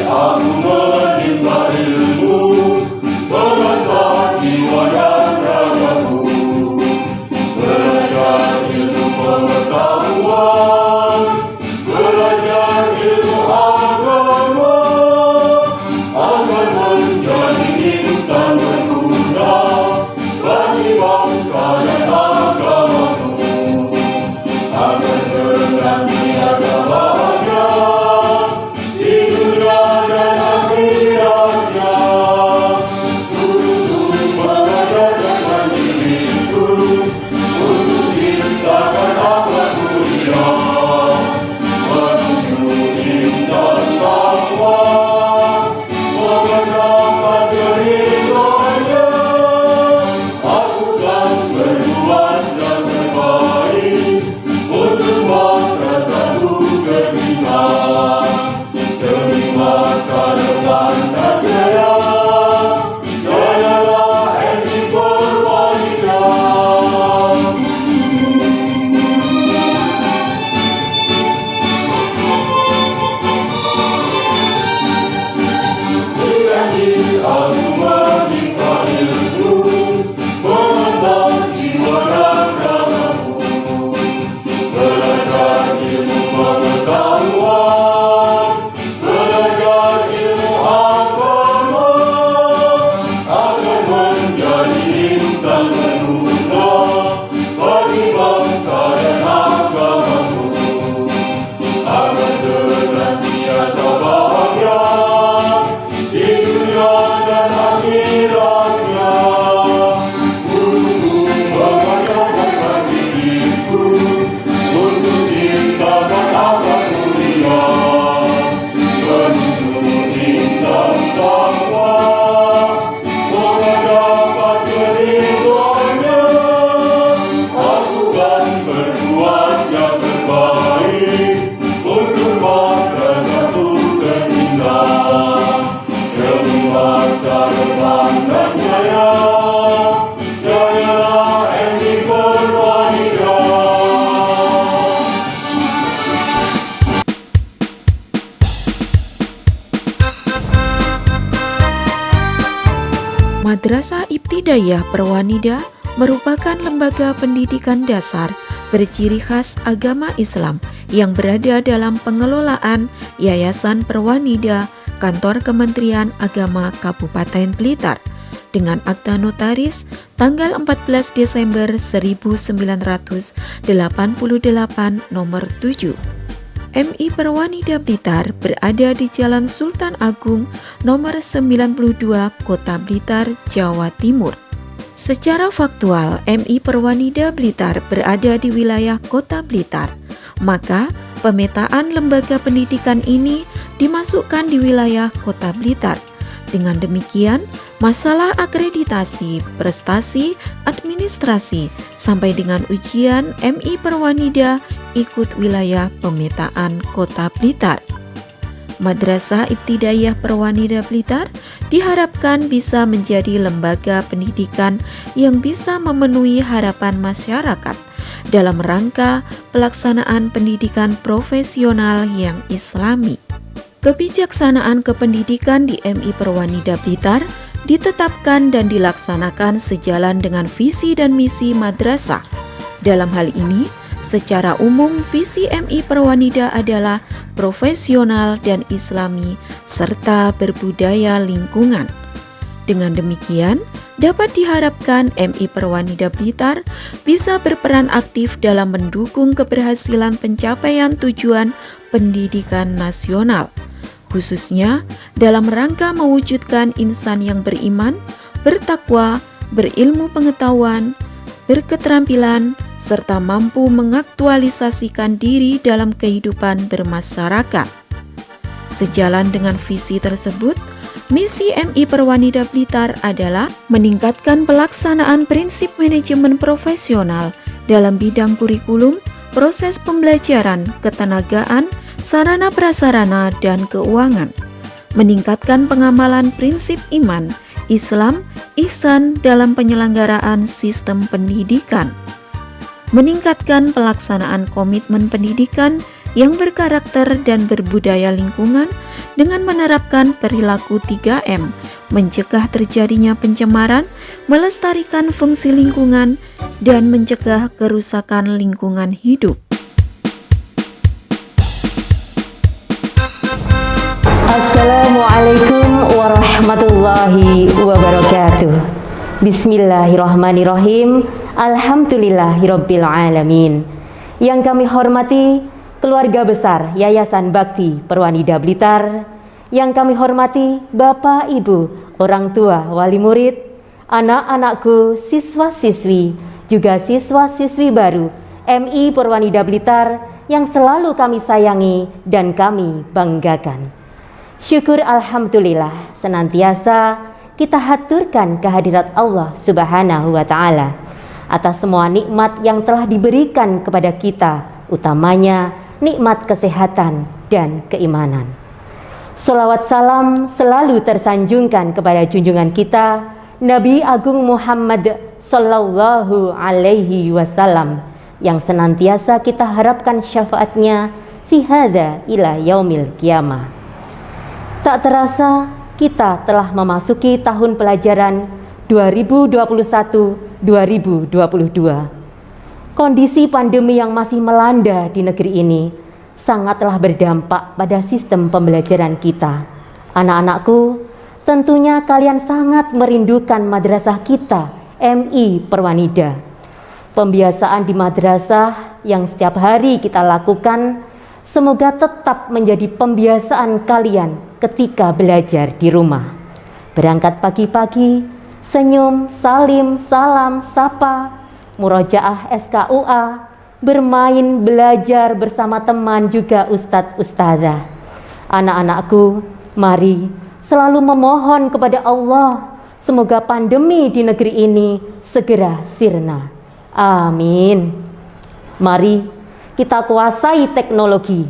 Aku menimba ilmu, mengasah jiwa dan ragaku, belajar ilmu pengetahuan, belajar ilmu agama, agar menjadi insan berguna bagi bangsa dan agamaku, agar senantiasa bahagia di dunia dan akhiratnya. Untuk mengajarkan diriku untuk ciptakan akhlak mulia, menuju insan takwa, mengenalkan keridhoannya. Aku kan berbuat yang terbaik untuk madrasahku tercinta. Demi masa depan dan jaya, jayalah MI Purwanida. Janji aku menimba ilmu, mengasah jiwa dan ragaku, belajar ilmu pengetahuan, belajar ilmu agama, agar menjadi insan berguna bagi bangsa dan agamaku, agar senantiasa bahagia di dunia dan akhiratnya. Untuk mengajarkan diriku untuk ciptakan akhlak mulia, menuju insan takwa, menghadap keridhoannya. Aku kan berbuat yang terbaik untuk madrasahku tercinta. Demi masa depan dan jaya, jayalah MI Purwanida. Madrasah Ibtidaiyah Purwanida merupakan lembaga pendidikan dasar berciri khas agama Islam yang berada dalam pengelolaan Yayasan Purwanida, Kantor Kementerian Agama Kabupaten Blitar, dengan akta notaris tanggal 14 Desember 1988 nomor 7. MI Purwanida Blitar berada di Jalan Sultan Agung nomor 92, Kota Blitar, Jawa Timur. Secara faktual, MI Purwanida Blitar berada di wilayah Kota Blitar, maka pemetaan lembaga pendidikan ini dimasukkan di wilayah Kota Blitar. Dengan demikian, masalah akreditasi, prestasi, administrasi, sampai dengan ujian MI Purwanida ikut wilayah pemetaan Kota Blitar. Madrasah Ibtidaiyah Purwanida Blitar diharapkan bisa menjadi lembaga pendidikan yang bisa memenuhi harapan masyarakat dalam rangka pelaksanaan pendidikan profesional yang islami. Kebijaksanaan kependidikan di MI Purwanida Blitar ditetapkan dan dilaksanakan sejalan dengan visi dan misi madrasah. Dalam hal ini, secara umum visi MI Purwanida adalah profesional dan islami serta berbudaya lingkungan. Dengan demikian, dapat diharapkan MI Purwanida Blitar bisa berperan aktif dalam mendukung keberhasilan pencapaian tujuan pendidikan nasional, khususnya dalam rangka mewujudkan insan yang beriman, bertakwa, berilmu pengetahuan, berketerampilan, serta mampu mengaktualisasikan diri dalam kehidupan bermasyarakat. Sejalan dengan visi tersebut, Misi MI Perwanida Blitar adalah meningkatkan pelaksanaan prinsip manajemen profesional dalam bidang kurikulum, proses pembelajaran, ketenagaan, sarana prasarana, dan keuangan. Meningkatkan pengamalan prinsip iman, Islam, ihsan dalam penyelenggaraan sistem pendidikan. Meningkatkan pelaksanaan komitmen pendidikan yang berkarakter dan berbudaya lingkungan dengan menerapkan perilaku 3M, mencegah terjadinya pencemaran, melestarikan fungsi lingkungan, dan mencegah kerusakan lingkungan hidup. Assalamualaikum warahmatullahi wabarakatuh. Bismillahirrahmanirrahim. Alhamdulillahirabbil alamin. Yang kami hormati keluarga besar Yayasan Bakti Perwanida Blitar, yang kami hormati Bapak, Ibu, orang tua, wali murid, anak-anakku, siswa-siswi, juga siswa-siswi baru MI Perwanida Blitar yang selalu kami sayangi dan kami banggakan. Syukur alhamdulillah senantiasa kita haturkan kehadirat Allah Subhanahu wa Ta'ala atas semua nikmat yang telah diberikan kepada kita, utamanya nikmat kesehatan dan keimanan. Sholawat salam selalu tersanjungkan kepada junjungan kita Nabi Agung Muhammad Sallallahu Alaihi Wasallam yang senantiasa kita harapkan syafaatnya fi hadza ila yaumil qiyamah. Tak terasa kita telah memasuki tahun pelajaran 2021-2022. Kondisi pandemi yang masih melanda di negeri ini sangatlah berdampak pada sistem pembelajaran kita. Anak-anakku, tentunya kalian sangat merindukan madrasah kita, MI Perwanida. Pembiasaan di madrasah yang setiap hari kita lakukan, semoga tetap menjadi pembiasaan kalian ketika belajar di rumah. Berangkat pagi-pagi, senyum, salim, salam, sapa, murojaah SKUA, bermain, belajar bersama teman juga ustadz ustazah. Anak-anakku, mari selalu memohon kepada Allah semoga pandemi di negeri ini segera sirna. Amin. Mari kita kuasai teknologi,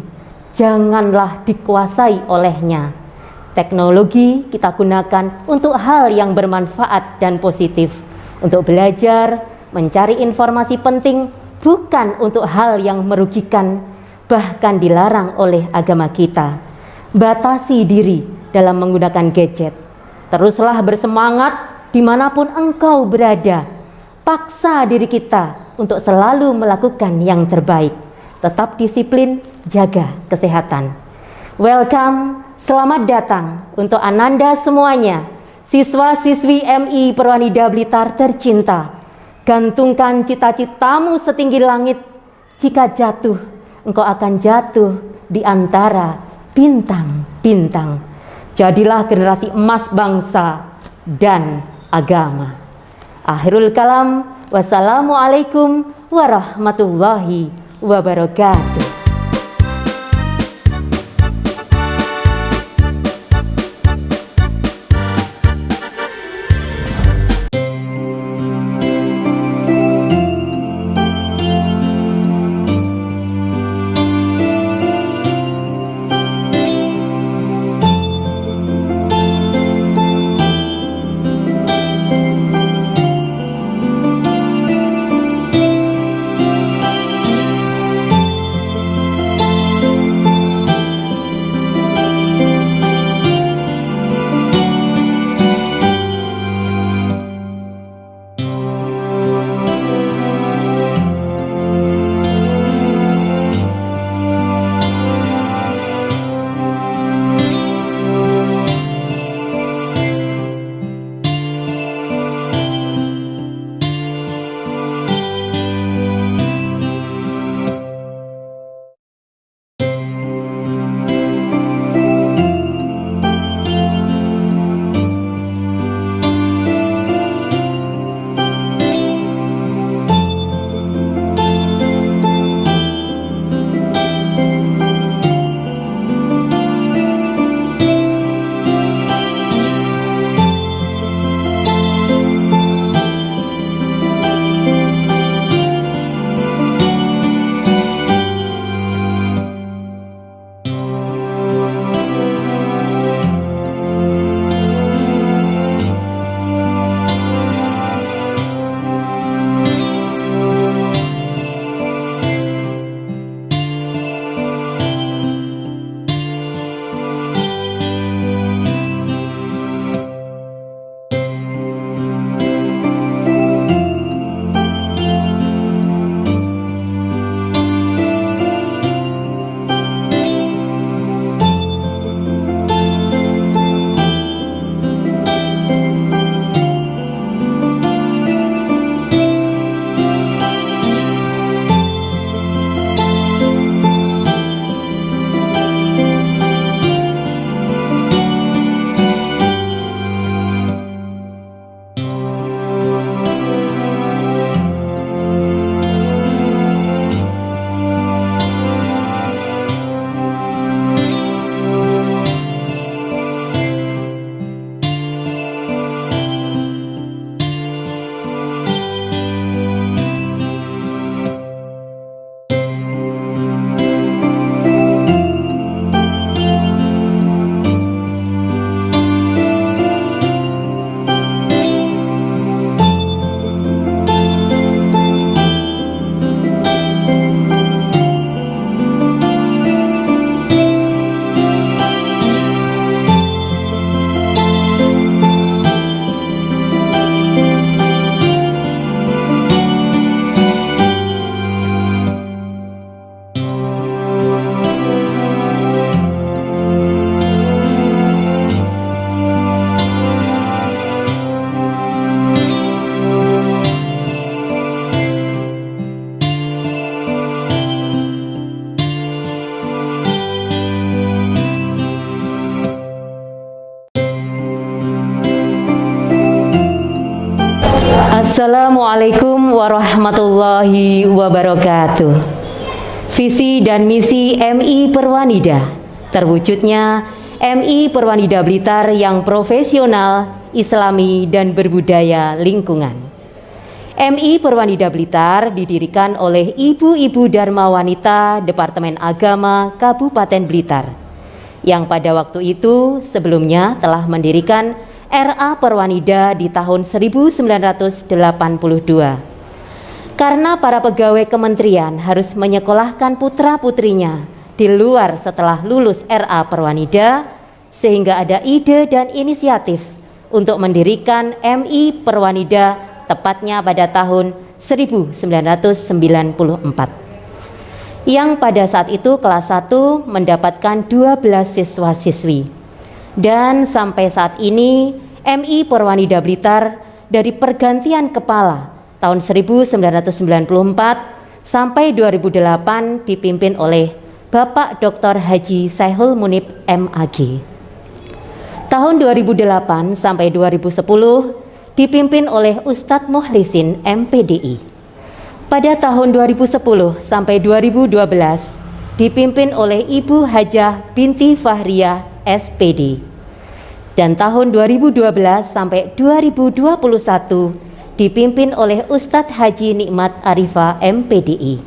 janganlah dikuasai olehnya. Teknologi kita gunakan untuk hal yang bermanfaat dan positif, untuk belajar, mencari informasi penting, bukan untuk hal yang merugikan, bahkan dilarang oleh agama kita. Batasi diri dalam menggunakan gadget. Teruslah bersemangat dimanapun engkau berada. Paksa diri kita untuk selalu melakukan yang terbaik. Tetap disiplin, jaga kesehatan. Welcome, selamat datang untuk Ananda semuanya, siswa-siswi MI Perwanida Blitar tercinta. Gantungkan cita-citamu setinggi langit. Jika jatuh, engkau akan jatuh di antara bintang-bintang. Jadilah generasi emas bangsa dan agama. Akhirul kalam, wassalamualaikum warahmatullahi wabarakatuh. Assalamualaikum warahmatullahi wabarakatuh. Visi dan misi MI Perwanida, terwujudnya MI Perwanida Blitar yang profesional, islami, dan berbudaya lingkungan. MI Perwanida Blitar didirikan oleh Ibu-Ibu Dharma Wanita Departemen Agama Kabupaten Blitar, yang pada waktu itu sebelumnya telah mendirikan RA Perwanida di tahun 1982. Karena para pegawai kementerian harus menyekolahkan putra-putrinya di luar setelah lulus RA Perwanida, sehingga ada ide dan inisiatif untuk mendirikan MI Perwanida tepatnya pada tahun 1994. Yang pada saat itu kelas 1 mendapatkan 12 siswa-siswi. Dan sampai saat ini MI Perwanida Blitar dari pergantian kepala tahun 1994 sampai 2008 dipimpin oleh Bapak Dr. Haji Saihul Munib MAG. Tahun 2008 sampai 2010 dipimpin oleh Ustadz Muhlisin MPDI. Pada tahun 2010 sampai 2012 dipimpin oleh Ibu Hajah binti Fahriah SPD. Dan tahun 2012 sampai 2021 dipimpin oleh Ustadz Haji Nikmat Arifah MPDI.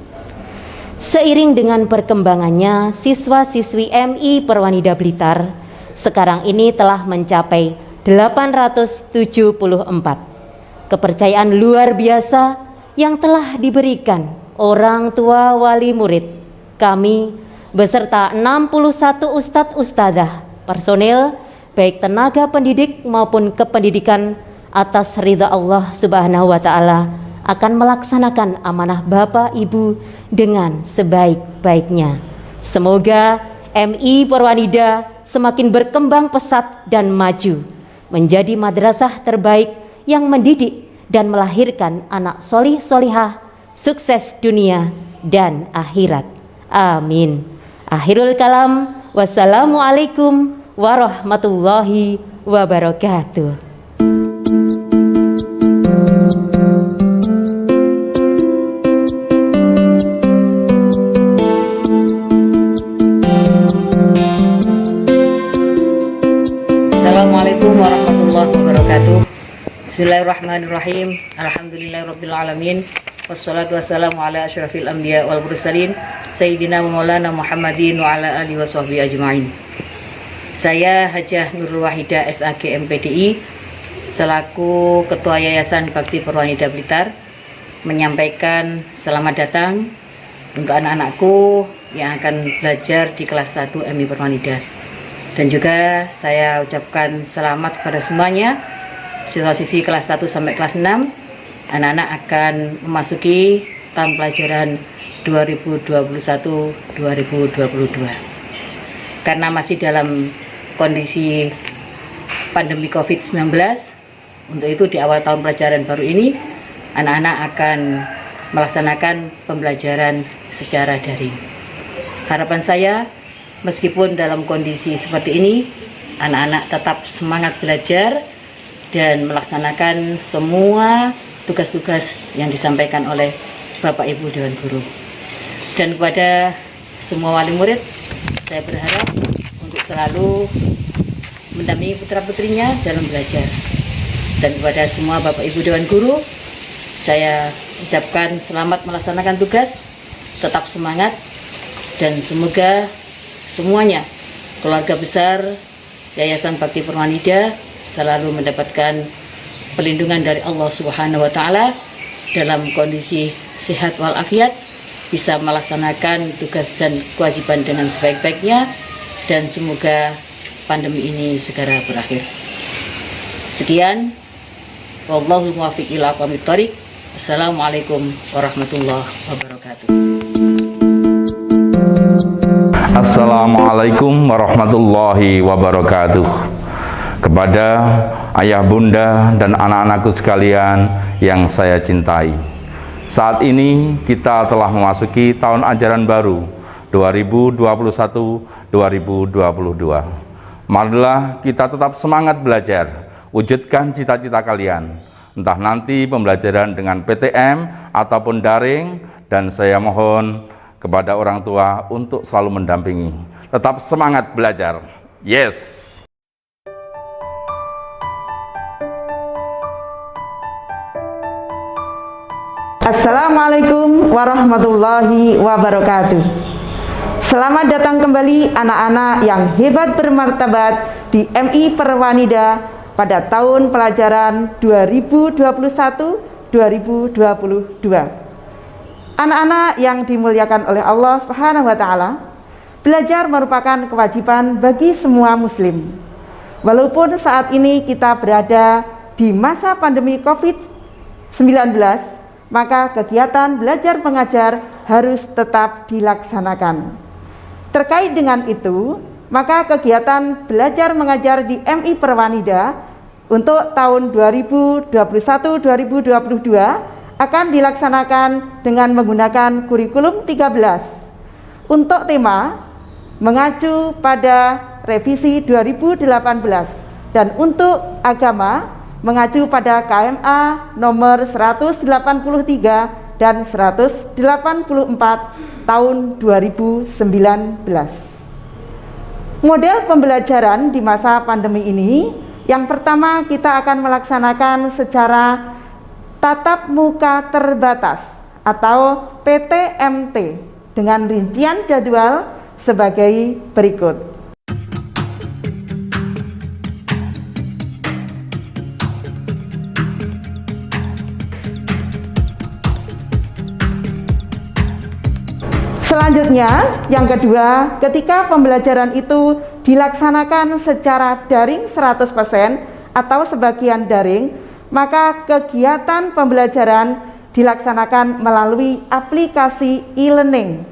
Seiring dengan perkembangannya, siswa-siswi MI Perwanida Blitar sekarang ini telah mencapai 874. Kepercayaan luar biasa yang telah diberikan orang tua wali murid kami beserta 61 ustadz ustadzah personil baik tenaga pendidik maupun kependidikan atas ridha Allah Subhanahu wa Ta'ala akan melaksanakan amanah Bapak Ibu dengan sebaik-baiknya. Semoga MI Perwanida semakin berkembang pesat dan maju menjadi madrasah terbaik yang mendidik dan melahirkan anak solih solihah, sukses dunia dan akhirat. Amin. Akhirul kalam. Wassalamualaikum warahmatullahi wabarakatuh. Assalamualaikum warahmatullahi wabarakatuh. Bismillahirrahmanirrahim. Alhamdulillahirrabbilalamin. Wassalatu wassalamu ala asyrafil anbiya wal mursalin Sayyidina wa maulana Muhammadin wa ala alihi wa sahbihi ajma'in. Saya Hajah Nurul Wahidah SAG MPDI selaku Ketua Yayasan Bakti Perwanida Blitar menyampaikan selamat datang untuk anak-anakku yang akan belajar di kelas 1 MI Perwanida. Dan juga saya ucapkan selamat kepada semuanya, siswa-siswi kelas 1 sampai kelas 6. Anak-anak akan memasuki tahun pelajaran 2021-2022. Karena masih dalam kondisi pandemi COVID-19, untuk itu di awal tahun pelajaran baru ini, anak-anak akan melaksanakan pembelajaran secara daring. Harapan saya, meskipun dalam kondisi seperti ini, anak-anak tetap semangat belajar dan melaksanakan semua tugas-tugas yang disampaikan oleh Bapak Ibu Dewan Guru. Dan kepada semua wali murid, saya berharap untuk selalu mendampingi putra-putrinya dalam belajar. Dan kepada semua Bapak Ibu Dewan Guru, saya ucapkan selamat melaksanakan tugas, tetap semangat, dan semoga semuanya, keluarga besar Yayasan Bakti Perwanida selalu mendapatkan perlindungan dari Allah Subhanahu wa Ta'ala dalam kondisi sehat walafiat, bisa melaksanakan tugas dan kewajiban dengan sebaik-baiknya, dan semoga pandemi ini segera berakhir. Sekian, wallahul muwaffiq ila aqwamit thoriq. Assalamualaikum warahmatullahi wabarakatuh. Assalamualaikum warahmatullahi wabarakatuh. Kepada ayah bunda dan anak-anakku sekalian yang saya cintai, saat ini kita telah memasuki tahun ajaran baru 2021-2022. Marilah kita tetap semangat belajar, wujudkan cita-cita kalian, entah nanti pembelajaran dengan PTM ataupun daring, dan saya mohon kepada orang tua untuk selalu mendampingi. Tetap semangat belajar. Yes! Assalamualaikum warahmatullahi wabarakatuh. Selamat datang kembali anak-anak yang hebat bermartabat di MI Perwanida pada tahun pelajaran 2021-2022. Anak-anak yang dimuliakan oleh Allah Subhanahu wa taala, belajar merupakan kewajiban bagi semua muslim. Walaupun saat ini kita berada di masa pandemi COVID-19, maka kegiatan belajar mengajar harus tetap dilaksanakan. Terkait dengan itu, maka kegiatan belajar mengajar di MI Perwanida untuk tahun 2021-2022 akan dilaksanakan dengan menggunakan kurikulum 13 untuk tema mengacu pada revisi 2018 dan untuk agama mengacu pada KMA nomor 183 dan 184 tahun 2019. Model pembelajaran di masa pandemi ini, yang pertama kita akan melaksanakan secara tatap muka terbatas atau PTMT dengan rincian jadwal sebagai berikut. Selanjutnya, yang kedua, ketika pembelajaran itu dilaksanakan secara daring 100% atau sebagian daring, maka kegiatan pembelajaran dilaksanakan melalui aplikasi e-learning.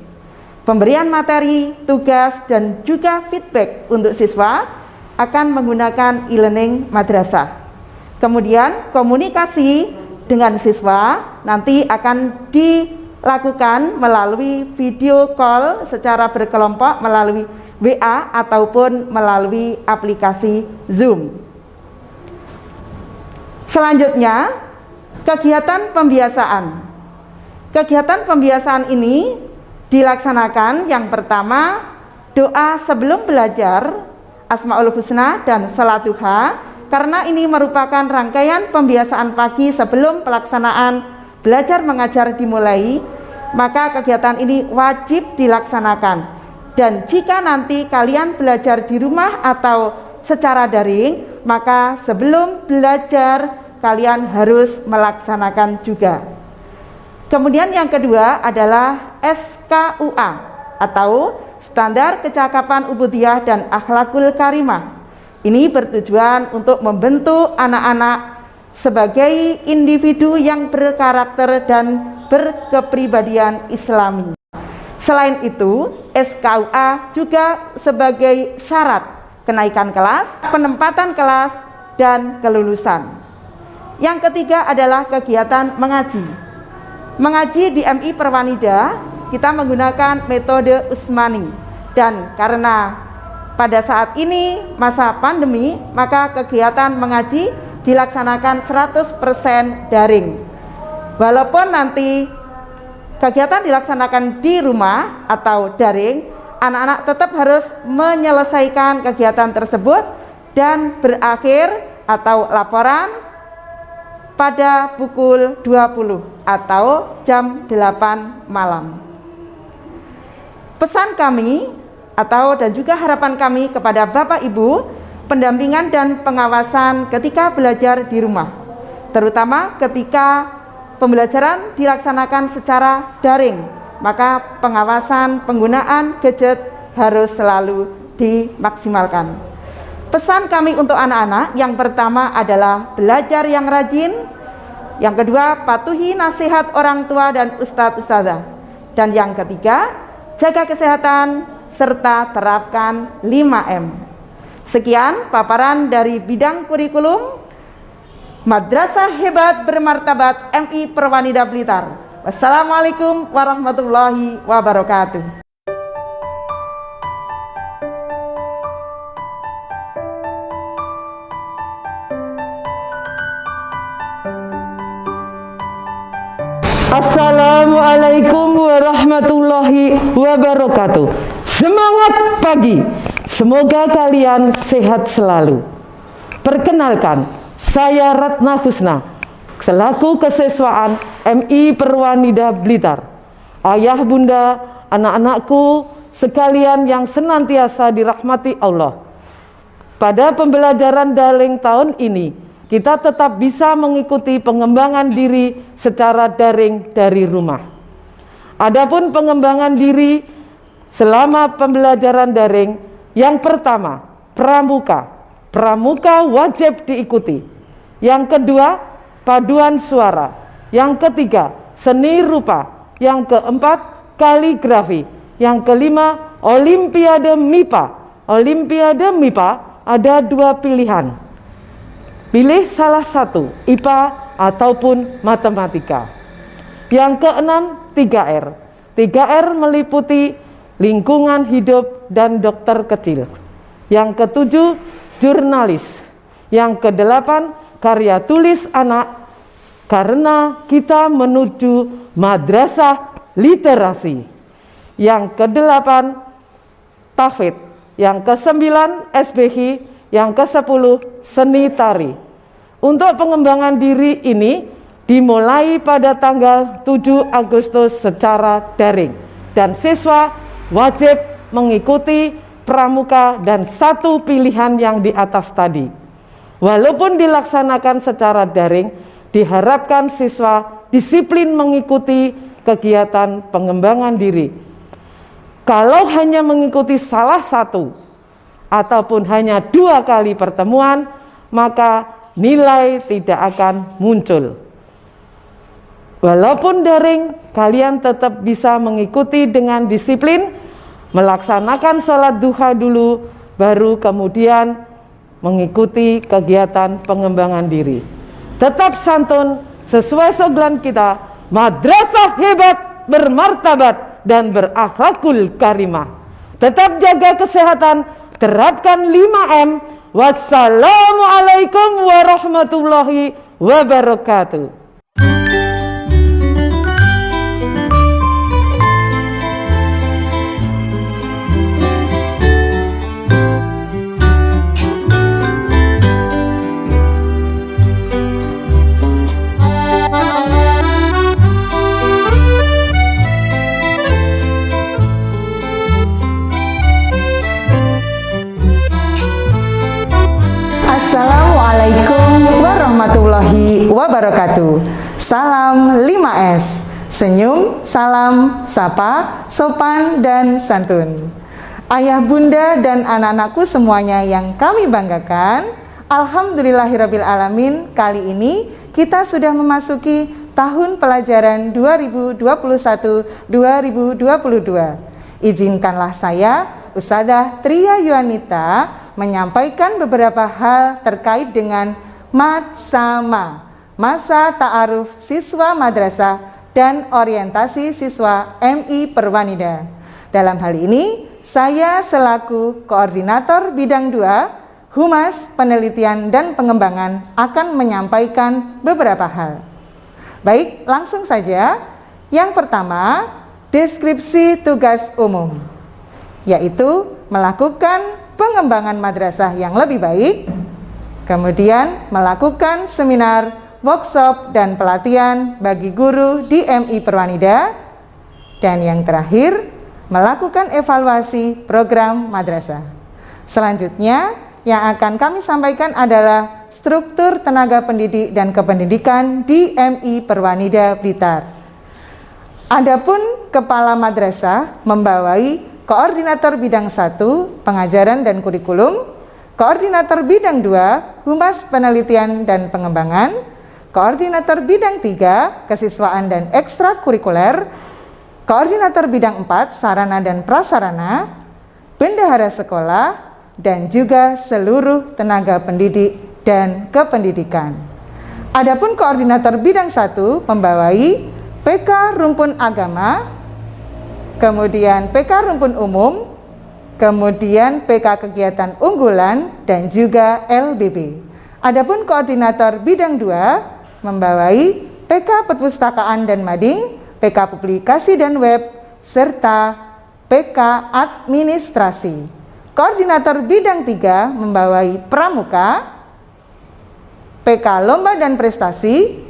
Pemberian materi, tugas, dan juga feedback untuk siswa akan menggunakan e-learning madrasah. Kemudian komunikasi dengan siswa nanti akan dilakukan melalui video call secara berkelompok melalui WA ataupun melalui aplikasi Zoom. Selanjutnya, kegiatan pembiasaan. Kegiatan pembiasaan ini dilaksanakan yang pertama doa sebelum belajar, Asmaul Husna dan Salat Duha, karena ini merupakan rangkaian pembiasaan pagi sebelum pelaksanaan belajar mengajar dimulai, maka kegiatan ini wajib dilaksanakan. Dan jika nanti kalian belajar di rumah atau secara daring, maka sebelum belajar kalian harus melaksanakan juga. Kemudian yang kedua adalah SKUA atau Standar Kecakapan Ubudiyah dan Akhlakul Karimah. Ini bertujuan untuk membentuk anak-anak sebagai individu yang berkarakter dan berkepribadian Islami. Selain itu, SKUA juga sebagai syarat kenaikan kelas, penempatan kelas, dan kelulusan. Yang ketiga adalah kegiatan mengaji. Mengaji di MI Perwanida, kita menggunakan metode Usmani. Dan karena pada saat ini masa pandemi, maka kegiatan mengaji dilaksanakan 100% daring. Walaupun nanti kegiatan dilaksanakan di rumah atau daring, anak-anak tetap harus menyelesaikan kegiatan tersebut dan berakhir atau laporan pada pukul 20 atau jam 8 malam. Pesan kami dan juga harapan kami kepada Bapak Ibu, pendampingan dan pengawasan ketika belajar di rumah, terutama ketika pembelajaran dilaksanakan secara daring, maka pengawasan penggunaan gadget harus selalu dimaksimalkan. Pesan kami untuk anak-anak, yang pertama adalah belajar yang rajin, yang kedua patuhi nasihat orang tua dan ustadz-ustadzah, dan yang ketiga jaga kesehatan serta terapkan 5M. Sekian paparan dari bidang kurikulum Madrasah Hebat Bermartabat MI Perwanida Blitar. Wassalamualaikum warahmatullahi wabarakatuh. Assalamualaikum warahmatullahi wabarakatuh. Semangat pagi, semoga kalian sehat selalu. Perkenalkan, saya Ratna Husna, selaku kesiswaan MI Perwanida Blitar. Ayah bunda, anak-anakku sekalian yang senantiasa dirahmati Allah. Pada pembelajaran daring tahun ini, kita tetap bisa mengikuti pengembangan diri secara daring dari rumah. Adapun pengembangan diri selama pembelajaran daring, yang pertama, pramuka. Pramuka wajib diikuti. Yang kedua, paduan suara. Yang ketiga, seni rupa. Yang keempat, kaligrafi. Yang kelima, olimpiade MIPA. Olimpiade MIPA ada 2 pilihan. Pilih salah satu, IPA ataupun matematika. Yang keenam, 3R. 3R meliputi lingkungan hidup dan dokter kecil. Yang ketujuh, jurnalis. Yang kedelapan, karya tulis anak, karena kita menuju madrasah literasi. Yang kedelapan, tahfidz. Yang kesembilan, SBH. Yang kesepuluh, seni tari. Untuk pengembangan diri ini dimulai pada tanggal 7 Agustus secara daring, dan siswa wajib mengikuti pramuka dan 1 pilihan yang di atas tadi. Walaupun dilaksanakan secara daring, diharapkan siswa disiplin mengikuti kegiatan pengembangan diri. Kalau hanya mengikuti salah satu ataupun hanya 2 kali pertemuan, maka nilai tidak akan muncul. Walaupun daring, kalian tetap bisa mengikuti dengan disiplin, melaksanakan sholat duha dulu, baru kemudian mengikuti kegiatan pengembangan diri. Tetap santun, sesuai slogan kita, madrasah hebat, bermartabat, dan berakhlakul karimah. Tetap jaga kesehatan, terapkan 5M. Wassalamualaikum warahmatullahi wabarakatuh. Assalamualaikum warahmatullahi wabarakatuh. Salam 5S. Senyum, salam, sapa, sopan, dan santun. Ayah bunda dan anak-anakku semuanya yang kami banggakan, alhamdulillahirrabbilalamin, kali ini kita sudah memasuki tahun pelajaran 2021-2022. Izinkanlah saya, Ustadzah Tria Yuanita, menyampaikan beberapa hal terkait dengan MATSAMA, Masa Ta'aruf Siswa Madrasah dan Orientasi Siswa MI Perwanida. Dalam hal ini, saya selaku Koordinator Bidang 2, Humas Penelitian dan Pengembangan akan menyampaikan beberapa hal. Baik, langsung saja. Yang pertama, deskripsi tugas umum, yaitu melakukan pengembangan madrasah yang lebih baik, kemudian melakukan seminar, workshop, dan pelatihan bagi guru di MI Perwanida, dan yang terakhir, melakukan evaluasi program madrasah. Selanjutnya, yang akan kami sampaikan adalah struktur tenaga pendidik dan kependidikan di MI Perwanida Blitar. Adapun kepala madrasah membawai Koordinator Bidang 1, Pengajaran dan Kurikulum, Koordinator Bidang 2, Humas Penelitian dan Pengembangan, Koordinator Bidang 3, Kesiswaan dan Ekstrakurikuler, Koordinator Bidang 4, Sarana dan Prasarana, Bendahara Sekolah, dan juga seluruh tenaga pendidik dan kependidikan. Adapun Koordinator Bidang 1 membawai PK Rumpun Agama, kemudian PK Rumpun Umum, kemudian PK Kegiatan Unggulan, dan juga LBB. Adapun Koordinator Bidang 2 membawai PK Perpustakaan dan Mading, PK Publikasi dan Web, serta PK Administrasi. Koordinator bidang 3 membawai Pramuka, PK Lomba dan Prestasi,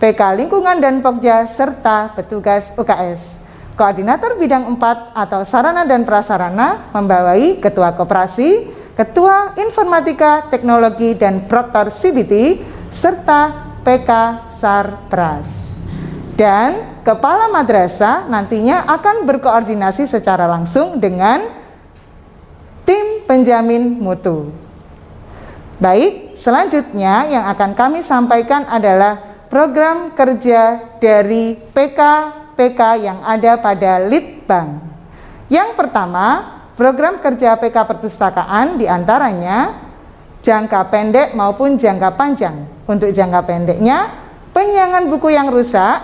PK Lingkungan dan Pokja, serta petugas UKS. Koordinator bidang 4 atau Sarana dan Prasarana membawai Ketua Koperasi, Ketua Informatika, Teknologi, dan Proktor CBT, serta PK Sarpras. Dan Kepala Madrasah nantinya akan berkoordinasi secara langsung dengan tim penjamin mutu. Baik, selanjutnya yang akan kami sampaikan adalah program kerja dari PK-PK yang ada pada Litbang. Yang pertama, program kerja PK Perpustakaan diantaranya jangka pendek maupun jangka panjang. Untuk jangka pendeknya, penyiangan buku yang rusak,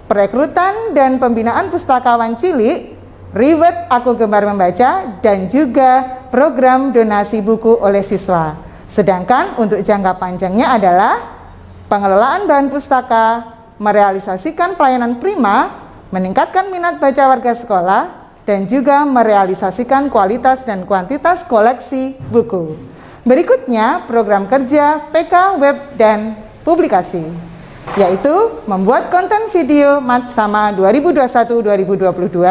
perekrutan dan pembinaan pustakawan cilik, reward Aku Gemar Membaca, dan juga program donasi buku oleh siswa. Sedangkan untuk jangka panjangnya adalah pengelolaan bahan pustaka, merealisasikan pelayanan prima, meningkatkan minat baca warga sekolah, dan juga merealisasikan kualitas dan kuantitas koleksi buku. Berikutnya program kerja PK Web dan Publikasi, yaitu membuat konten video Matsama 2021-2022.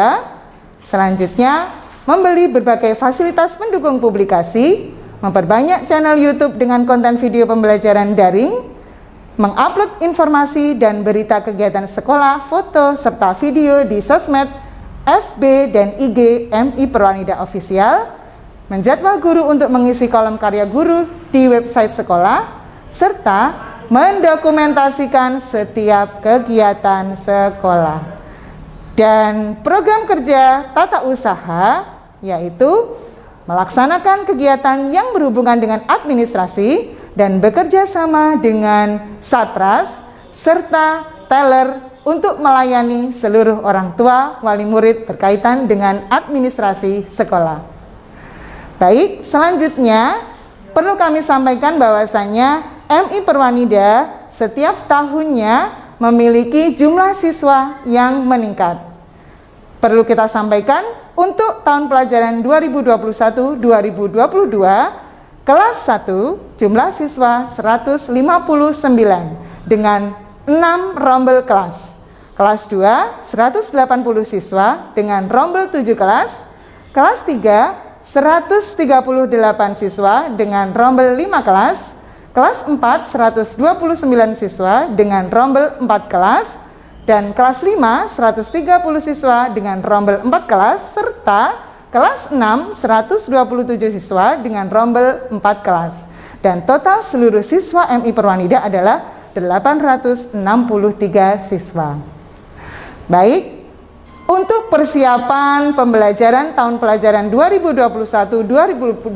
Selanjutnya, membeli berbagai fasilitas pendukung publikasi, memperbanyak channel YouTube dengan konten video pembelajaran daring, mengupload informasi dan berita kegiatan sekolah, foto, serta video di sosmed, FB dan IG MI Perwanida Official, menjadwal guru untuk mengisi kolom karya guru di website sekolah, serta mendokumentasikan setiap kegiatan sekolah. Dan program kerja tata usaha, yaitu melaksanakan kegiatan yang berhubungan dengan administrasi dan bekerja sama dengan Satpras serta teller untuk melayani seluruh orang tua wali murid berkaitan dengan administrasi sekolah. Baik, selanjutnya perlu kami sampaikan bahwasannya MI Perwanida setiap tahunnya memiliki jumlah siswa yang meningkat. Perlu kita sampaikan untuk tahun pelajaran 2021-2022, kelas 1 jumlah siswa 159 dengan 6 rombel kelas. Kelas 2 180 siswa dengan rombel 7 kelas. Kelas 3 138 siswa dengan rombel 5 kelas, kelas 4 129 siswa dengan rombel 4 kelas, dan kelas 5 130 siswa dengan rombel 4 kelas, serta kelas 6 127 siswa dengan rombel 4 kelas. Dan total seluruh siswa MI Perwanida adalah 863 siswa. Baik, untuk persiapan pembelajaran tahun pelajaran 2021-2022,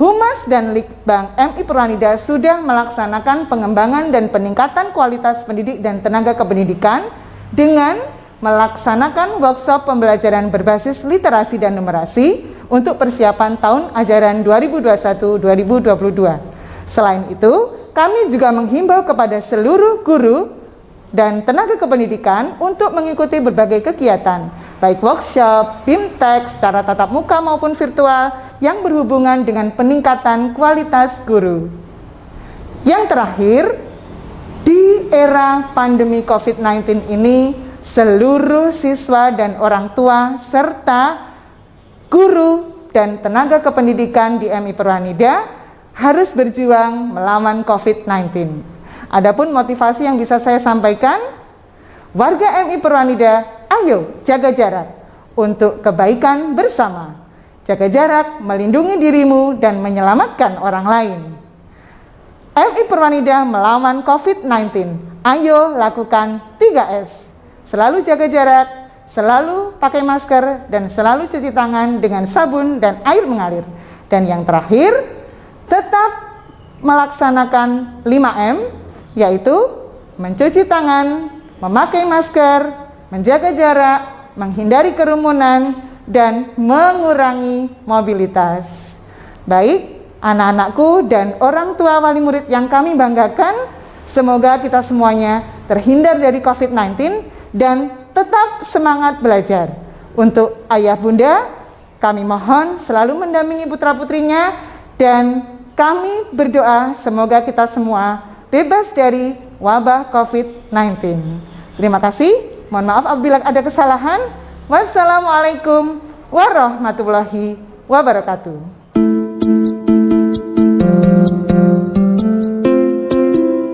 Humas dan Litbang MI Perwanida sudah melaksanakan pengembangan dan peningkatan kualitas pendidik dan tenaga kependidikan dengan melaksanakan workshop pembelajaran berbasis literasi dan numerasi untuk persiapan tahun ajaran 2021-2022. Selain itu, kami juga menghimbau kepada seluruh guru dan tenaga kependidikan untuk mengikuti berbagai kegiatan, baik workshop, BIMTEK secara tatap muka maupun virtual yang berhubungan dengan peningkatan kualitas guru. Yang terakhir, di era pandemi COVID-19 ini, seluruh siswa dan orang tua serta guru dan tenaga kependidikan di MI Perwanida harus berjuang melawan COVID-19. Adapun motivasi yang bisa saya sampaikan, warga MI Perwanida, ayo jaga jarak untuk kebaikan bersama. Jaga jarak, melindungi dirimu dan menyelamatkan orang lain. MI Perwanida melawan COVID-19. Ayo lakukan 3S. Selalu jaga jarak, selalu pakai masker, dan selalu cuci tangan dengan sabun dan air mengalir. Dan yang terakhir, tetap melaksanakan 5M, yaitu mencuci tangan, memakai masker, menjaga jarak, menghindari kerumunan, dan mengurangi mobilitas. Baik, anak-anakku dan orang tua wali murid yang kami banggakan, Semoga kita semuanya terhindar dari COVID-19 dan tetap semangat belajar. Untuk ayah bunda, kami mohon selalu mendampingi putra-putrinya dan kami berdoa semoga kita semua bebas dari wabah COVID-19. Terima kasih. Mohon maaf apabila ada kesalahan. Wassalamualaikum warahmatullahi wabarakatuh.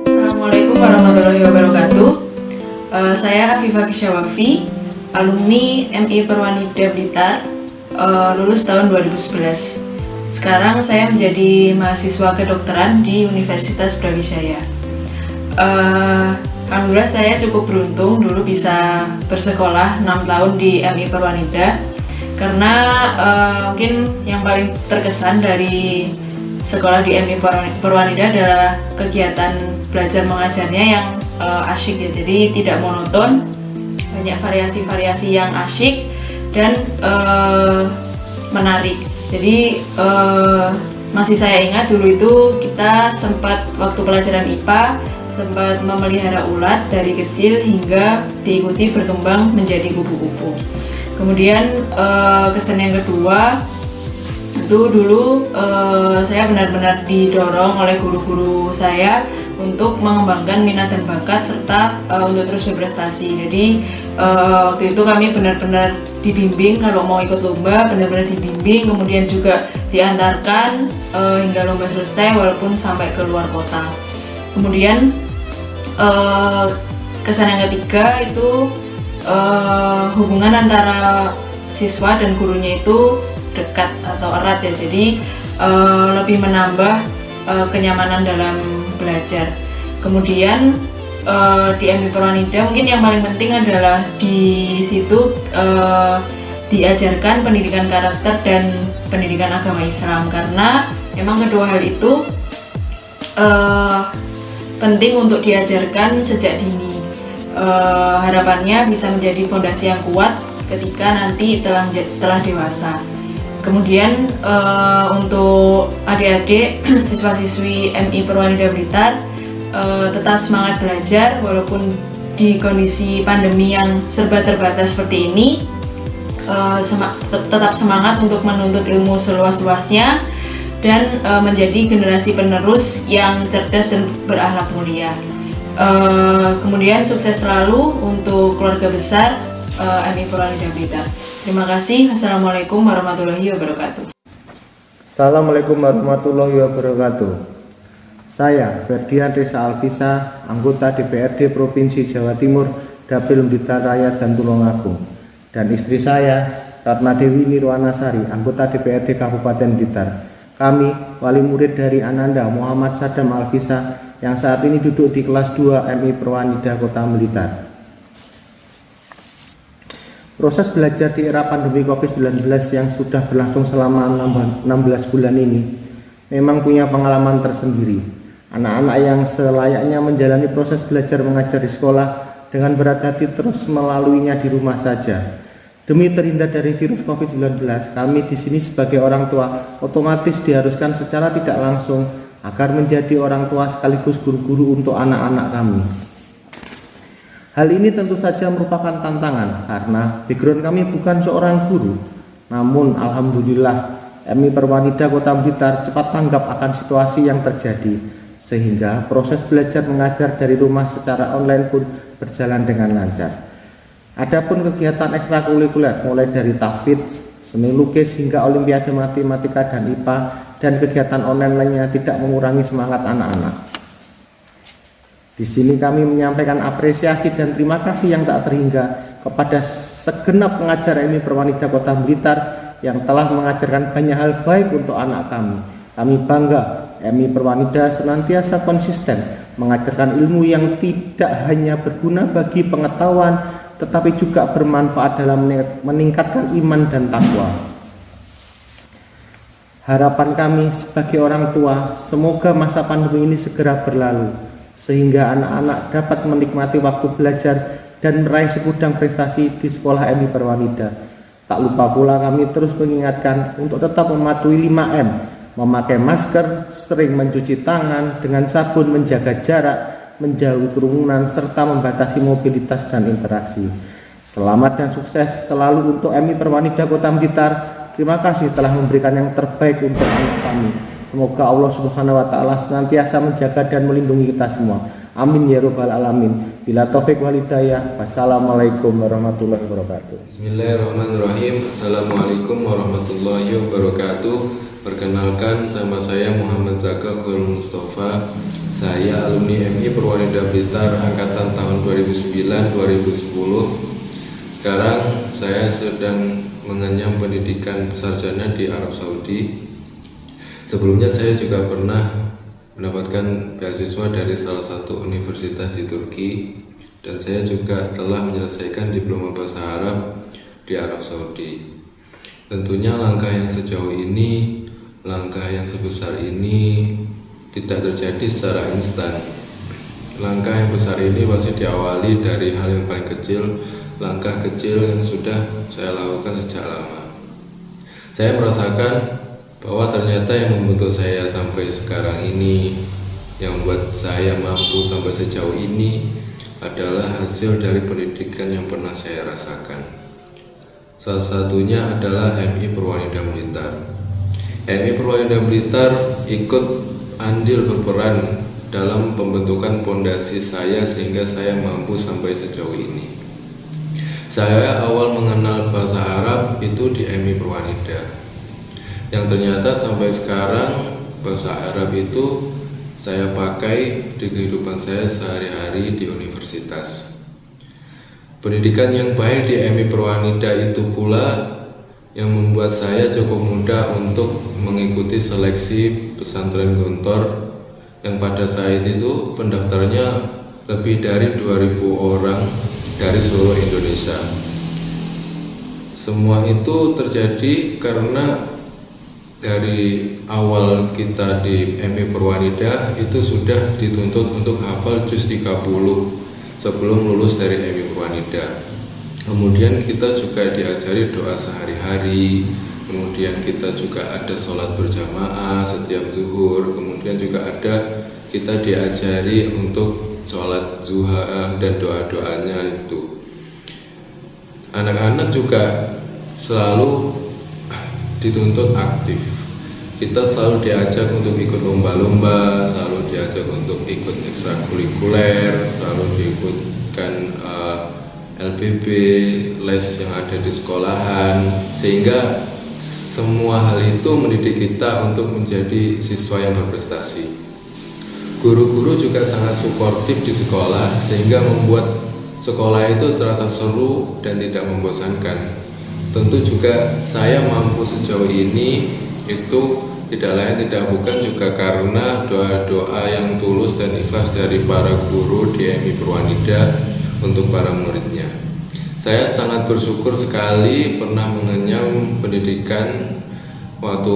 Assalamualaikum warahmatullahi wabarakatuh. Saya Afifah Kisyawafi, alumni MI Perwanida Blitar, lulus tahun 2011. Sekarang saya menjadi mahasiswa kedokteran di Universitas Brawijaya. Alhamdulillah saya cukup beruntung dulu bisa bersekolah 6 tahun di MI Perwanida, karena mungkin yang paling terkesan dari sekolah di MI Perwanida adalah kegiatan belajar mengajarnya yang asyik ya, jadi tidak monoton, banyak variasi-variasi yang asyik dan menarik. Jadi masih saya ingat dulu itu kita sempat waktu pelajaran IPA sempat memelihara ulat dari kecil hingga diikuti berkembang menjadi kupu-kupu. Kemudian kesan yang kedua itu dulu saya benar-benar didorong oleh guru-guru saya untuk mengembangkan minat dan bakat serta untuk terus berprestasi. Jadi waktu itu kami benar-benar dibimbing kalau mau ikut lomba, benar-benar dibimbing, kemudian juga diantarkan hingga lomba selesai walaupun sampai ke luar kota. Kemudian kesan yang ketiga itu hubungan antara siswa dan gurunya itu dekat atau erat ya, jadi lebih menambah kenyamanan dalam belajar. Kemudian di MI Perwanida mungkin yang paling penting adalah di situ diajarkan pendidikan karakter dan pendidikan agama Islam, karena memang kedua hal itu penting untuk diajarkan sejak dini. Harapannya bisa menjadi fondasi yang kuat ketika nanti telah dewasa. Kemudian untuk adik-adik siswa-siswi MI Perwanida Blitar, tetap semangat belajar walaupun di kondisi pandemi yang serba terbatas seperti ini. Tetap semangat untuk menuntut ilmu seluas-luasnya dan menjadi generasi penerus yang cerdas dan berakhlak mulia. Kemudian sukses selalu untuk keluarga besar MI Perwanida Blitar. Terima kasih. Assalamualaikum warahmatullahi wabarakatuh. Assalamualaikum warahmatullahi wabarakatuh. Saya Ferdian Reza Alvisa, anggota DPRD Provinsi Jawa Timur, Dapil Blitar Raya dan Tulungagung, dan istri saya Ratna Dewi Nirwanasari, anggota DPRD Kabupaten Blitar. Kami wali murid dari Ananda Muhammad Sadam Alvisa yang saat ini duduk di kelas 2 MI Perwanida Kota Blitar. Proses belajar di era pandemi COVID-19 yang sudah berlangsung selama 16 bulan ini memang punya pengalaman tersendiri. Anak-anak yang selayaknya menjalani proses belajar mengajar di sekolah dengan berat hati terus melaluinya di rumah saja. Demi terhindar dari virus COVID-19, kami di sini sebagai orang tua otomatis diharuskan secara tidak langsung agar menjadi orang tua sekaligus guru-guru untuk anak-anak kami. Hal ini tentu saja merupakan tantangan karena background kami bukan seorang guru. Namun alhamdulillah MI Perwanida Kota Blitar cepat tanggap akan situasi yang terjadi, sehingga proses belajar mengajar dari rumah secara online pun berjalan dengan lancar. Adapun kegiatan ekstrakurikuler mulai dari tahfidz, seni lukis hingga olimpiade matematika dan IPA dan kegiatan online lainnya tidak mengurangi semangat anak-anak. Di sini kami menyampaikan apresiasi dan terima kasih yang tak terhingga kepada segenap pengajar MI Perwanida Kota Blitar yang telah mengajarkan banyak hal baik untuk anak kami. Kami bangga MI Perwanida senantiasa konsisten mengajarkan ilmu yang tidak hanya berguna bagi pengetahuan, tetapi juga bermanfaat dalam meningkatkan iman dan takwa. Harapan kami sebagai orang tua, semoga masa pandemi ini segera berlalu, sehingga anak-anak dapat menikmati waktu belajar dan meraih segudang prestasi di sekolah MI Perwanida. Tak lupa pula kami terus mengingatkan untuk tetap mematuhi 5M, memakai masker, sering mencuci tangan dengan sabun, menjaga jarak, menjauhi kerumunan, serta membatasi mobilitas dan interaksi. Selamat dan sukses selalu untuk MI Perwanida Kota Blitar. Terima kasih telah memberikan yang terbaik untuk anak kami. Semoga Allah Subhanahu wa Ta'ala senantiasa menjaga dan melindungi kita semua. Amin ya Rabbal Alamin. Bila taufik wal hidayah. Wassalamualaikum warahmatullahi wabarakatuh. Bismillahirrahmanirrahim. Assalamualaikum warahmatullahi wabarakatuh. Perkenalkan, sama saya Muhammad Zaka Khairul Mustafa. Saya alumni MI Perwanida Blitar angkatan tahun 2009-2010. Sekarang saya sedang mengenyam pendidikan sarjana di Arab Saudi. Sebelumnya saya juga pernah mendapatkan beasiswa dari salah satu universitas di Turki, dan saya juga telah menyelesaikan diploma bahasa Arab di Arab Saudi. Tentunya langkah yang sejauh ini, langkah yang sebesar ini tidak terjadi secara instan. Langkah yang besar ini pasti diawali dari hal yang paling kecil, langkah kecil yang sudah saya lakukan sejak lama. Saya merasakan bahwa ternyata yang membentuk saya sampai sekarang ini, yang membuat saya mampu sampai sejauh ini adalah hasil dari pendidikan yang pernah saya rasakan. Salah satunya adalah MI Perwanida Blitar. MI Perwanida Blitar ikut andil berperan dalam pembentukan pondasi saya sehingga saya mampu sampai sejauh ini. Saya awal mengenal bahasa Arab itu di MI Perwanida, yang ternyata sampai sekarang bahasa Arab itu saya pakai di kehidupan saya sehari-hari di universitas. Pendidikan yang baik di MI Perwanida itu pula yang membuat saya cukup mudah untuk mengikuti seleksi pesantren Gontor, yang pada saat itu pendaftarnya lebih dari 2.000 orang dari seluruh Indonesia. Semua itu terjadi karena dari awal kita di MI Perwanida itu sudah dituntut untuk hafal juz 30 sebelum lulus dari MI Perwanida. Kemudian kita juga diajari doa sehari-hari, kemudian kita juga ada sholat berjamaah setiap zuhur, kemudian juga ada kita diajari untuk sholat zuha dan doa-doanya itu. Anak-anak juga selalu dituntut aktif. Kita selalu diajak untuk ikut lomba-lomba, selalu diajak untuk ikut ekstrakurikuler, selalu diikutkan LBB, les yang ada di sekolahan, sehingga semua hal itu mendidik kita untuk menjadi siswa yang berprestasi. Guru-guru juga sangat suportif di sekolah, sehingga membuat sekolah itu terasa seru dan tidak membosankan. Tentu juga saya mampu sejauh ini itu tidak lain tidak bukan juga karena doa-doa yang tulus dan ikhlas dari para guru di MI Perwanida untuk para muridnya. Saya sangat bersyukur sekali pernah mengenyam pendidikan waktu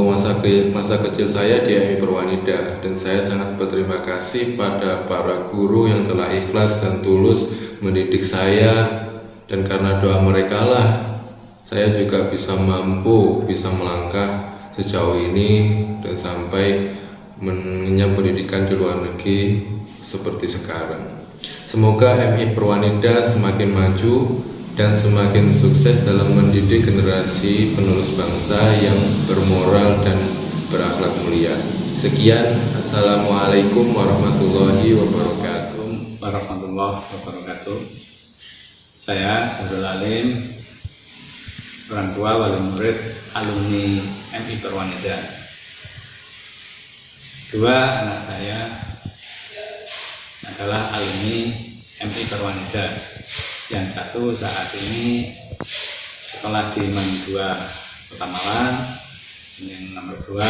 masa kecil saya di MI Perwanida, dan saya sangat berterima kasih pada para guru yang telah ikhlas dan tulus mendidik saya, dan karena doa mereka lah saya juga bisa melangkah sejauh ini dan sampai mengenyam pendidikan di luar negeri seperti sekarang. Semoga MI Perwanida semakin maju dan semakin sukses dalam mendidik generasi penerus bangsa yang bermoral dan berakhlak mulia. Sekian, Assalamualaikum warahmatullahi wabarakatuh. Saya Sahrul Alim, orang tua wali murid alumni MI Perwanida. Dua anak saya adalah alumni MI Perwanida. Yang satu saat ini sekolah di Mandua Kota Malang, yang nomor 2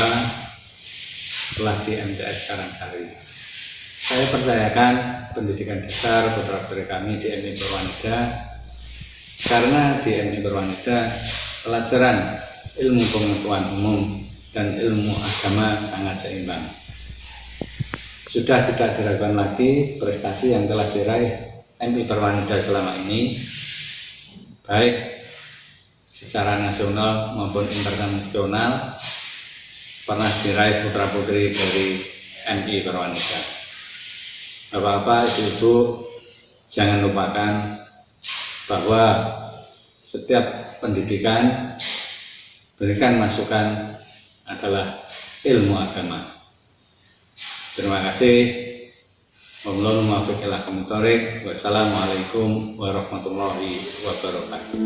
sekolah di MTS Karangsari. Saya percayakan pendidikan dasar putra-putri kami di MI Perwanida, karena di MI Perwanida pelajaran ilmu pengetahuan umum dan ilmu agama sangat seimbang. Sudah tidak diragukan lagi prestasi yang telah diraih MI Perwanida selama ini, baik secara nasional maupun internasional, pernah diraih putra-putri dari MI Perwanida. Bapak-bapak, ibu-ibu, jangan lupakan bahwa setiap pendidikan, berikan masukan adalah ilmu agama. Terima kasih. Wassalamualaikum warahmatullahi wabarakatuh.